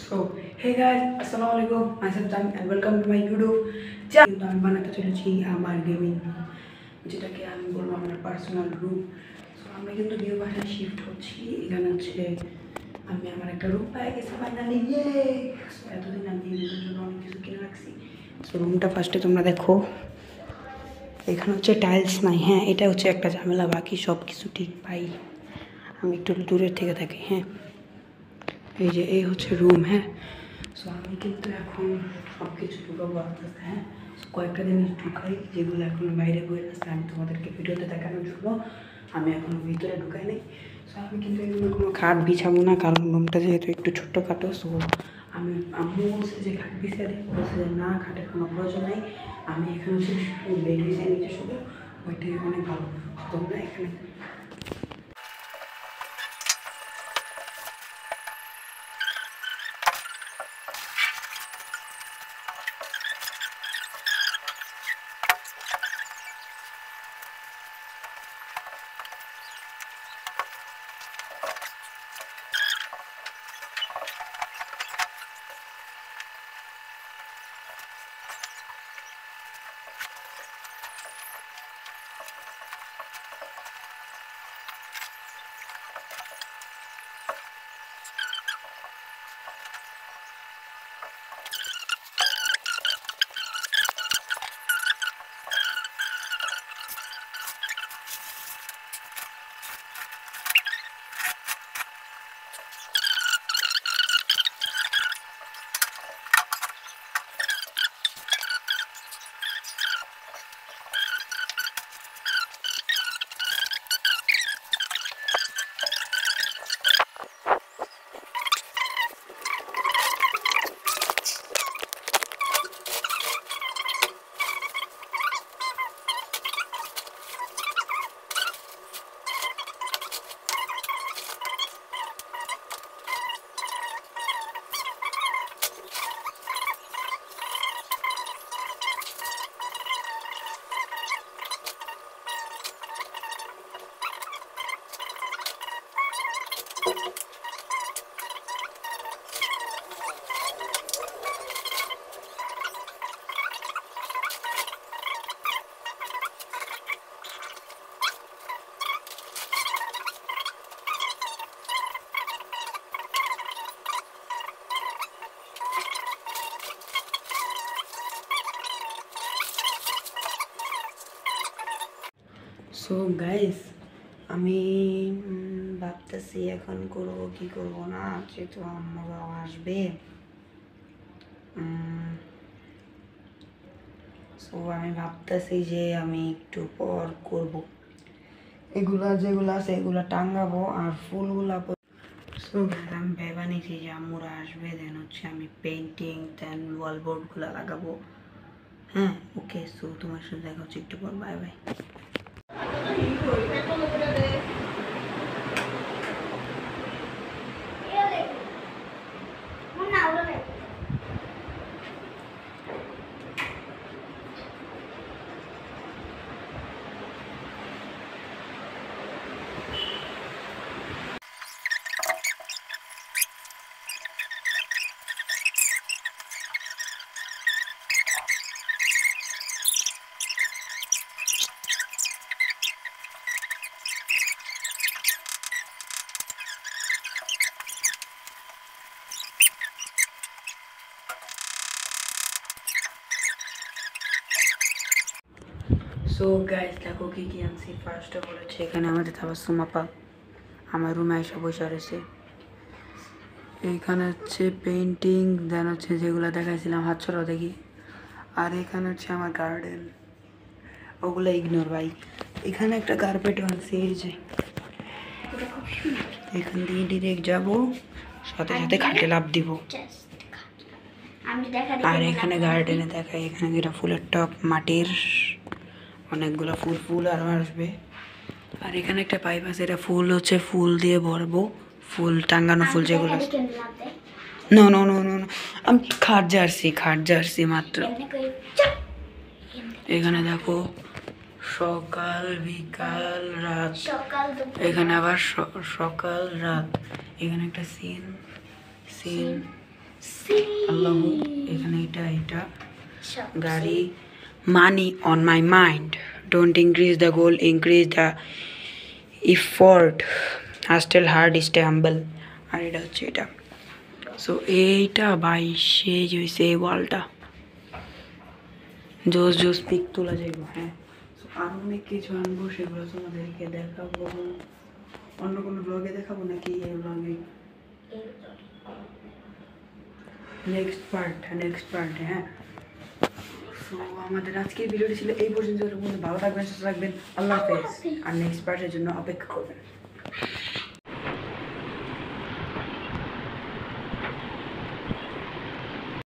So, hey guys, Assalamualaikum. Myself Tan and welcome to my YouTube channel. আমি বানাতে চলেছি আমার গেমিং রুম, যেটাকে আমি বলবো আমার পার্সোনাল রুম। সো আমরা কিন্তু নিউ বাসায় শিফট হচ্ছি। এখানে হচ্ছে আমি আমার একটা রুম পাই গেছি ফাইনালি। ইয়ে! সো এতদিন আমি এই রুমের জন্য অনেক কিছু কিনে রাখছি। সো রুমটা ফার্স্টে তোমরা দেখো, এখানে হচ্ছে টাইলস নাই। হ্যাঁ, এটা হচ্ছে একটা ঝামেলা, বাকি সব কিছু ঠিক পাই। আমি একটু দূরের থেকে থাকি। হ্যাঁ, এই যে এই হচ্ছে রুম। হ্যাঁ, সো আমি কিন্তু এখন সব কিছু ঢুকাবো আস্তে আস্তে। হ্যাঁ, কয়েকটা জিনিস ঢুকাই যেগুলো এখন বাইরে বয়ে আসছে, আমি তোমাদেরকে ভিডিওতে দেখানোর জন্য আমি এখন ভিতরে ঢুকাই নেই। সো আমি কিন্তু এগুলো কোনো খাট বিছাবো না, কারণ রুমটা যেহেতু একটু ছোট্টখাটো। সো আমি আম্মু বলছে যে খাট বিছিয়ে দেয়, বলছে যে না, খাটের কোনো প্রয়োজন নেই, আমি এখানে হচ্ছে বেড বিছিয়ে নিতে শুধু, ওইটাই অনেক ভালো। তোমরা এখানে সো গাইস, আমি ভাবতেছি এখন করবো কি করবো না, যেহেতু আম্মুরাও আসবে। সো আমি ভাবতেছি যে আমি একটু পর করব এগুলা, যেগুলো আছে এগুলো টাঙ্গাবো আর ফুলগুলা। সো আমি ভেবে নিয়েছি যে আম্মুরা আসবে, দেন হচ্ছে আমি পেন্টিং দেন ওয়ালবোর্ডগুলো লাগাবো। হ্যাঁ, ওকে। সো তোমার সাথে দেখা হচ্ছে একটু পর। Bye bye. সো গাইস, দেখো কি কি আনছি। ফার্স্ট অফ অল হচ্ছে এখানে আমাদের তাবাসসুম আপা আমার রুমে এসে বসে রয়েছে। এইখানে হচ্ছে পেন্টিং, দেন হচ্ছে যেগুলো দেখাইছিলাম হাত ছড়া দেখি। আর এখানে হচ্ছে আমার গার্ডেন, ওগুলো ইগনোর ভাই। এখানে একটা কার্পেটও আনছি, এই যে এখান দিয়ে ডিরেক্ট যাবো, সাথে সাথে খাটে লাভ দিব। আর এখানে গার্ডেনে দেখাই, এখানে যেটা ফুলের টপ মাটির, অনেকগুলো ফুল ফুল আরও আসবে। আর এখানে একটা পাইপ আছে, এটা ফুল হচ্ছে ফুল দিয়ে ভরবো, ফুল টাঙ্গানো ফুল যেগুলো। নো নো নো নো, আমি খাট জার্সি মাত্র। এখানে দেখো সকাল বিকাল রাত, এখানে আবার সকাল রাত, এখানে একটা সিন আল্লাহ এখানে এটা গাড়ি money on my mind don't increase the goal increase the effort hustle hard stay humble আর এটা হচ্ছে এটা সো এইটা ভাই সেই হয়েছে এই ওয়ালটা জোস পিক তোলা যাইব হ্যাঁ সো আরও অনেক কিছু আনবো সেগুলো তোমাদেরকে দেখাবো অন্য কোনো ব্লগে দেখাবো নাকি এই ব্লগে নেক্সট পার্ট হ্যাঁ সো আমাদের আজকের ভিডিওটি ছিল এই পর্যন্ত ভালো থাকবেন সুস্থ থাকবেন আল্লাহ হাফেজ আর নেক্সট পার্টের জন্য অপেক্ষা করবেন